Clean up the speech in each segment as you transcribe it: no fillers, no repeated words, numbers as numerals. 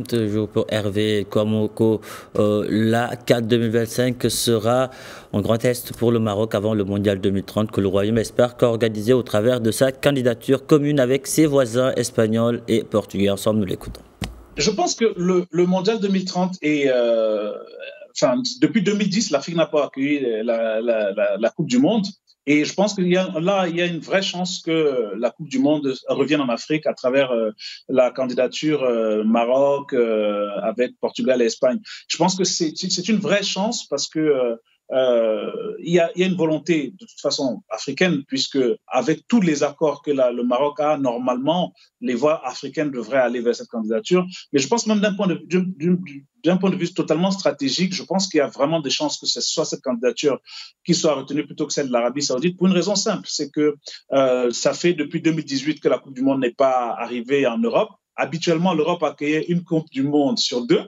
Toujours pour Hervé Kouamouo, la CAN 2025 sera un grand test pour le Maroc avant le Mondial 2030 que le Royaume espère qu'organiser au travers de sa candidature commune avec ses voisins espagnols et portugais. Ensemble, nous l'écoutons. Je pense que le Mondial 2030 est... depuis 2010, l'Afrique n'a pas accueilli la Coupe du Monde. Et je pense qu'il y a une vraie chance que la Coupe du Monde revienne en Afrique à travers la candidature Maroc avec Portugal et Espagne. Je pense que c'est une vraie chance parce que il y a une volonté de toute façon africaine, puisque avec tous les accords que le Maroc a, normalement, les voix africaines devraient aller vers cette candidature. Mais je pense même d'un point de vue totalement stratégique, je pense qu'il y a vraiment des chances que ce soit cette candidature qui soit retenue plutôt que celle de l'Arabie Saoudite, pour une raison simple, c'est que ça fait depuis 2018 que la Coupe du Monde n'est pas arrivée en Europe. Habituellement, l'Europe accueillait une Coupe du Monde sur deux.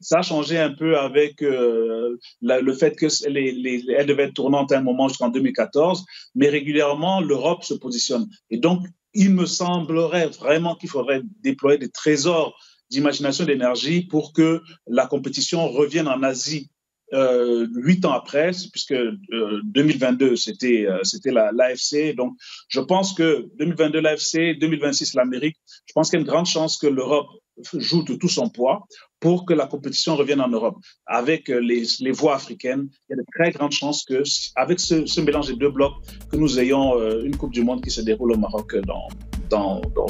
Ça a changé un peu avec le fait qu'elle devait être tournante à un moment jusqu'en 2014, mais régulièrement, l'Europe se positionne. Et donc, il me semblerait vraiment qu'il faudrait déployer des trésors d'imagination et d'énergie pour que la compétition revienne en Asie 8 ans après, puisque 2022, c'était l'AFC. Donc, je pense que 2022, l'AFC, 2026, l'Amérique, je pense qu'il y a une grande chance que l'Europe joue de tout son poids pour que la compétition revienne en Europe. Avec les voix africaines, il y a de très grandes chances qu'avec ce mélange des deux blocs, que nous ayons une Coupe du Monde qui se déroule au Maroc dans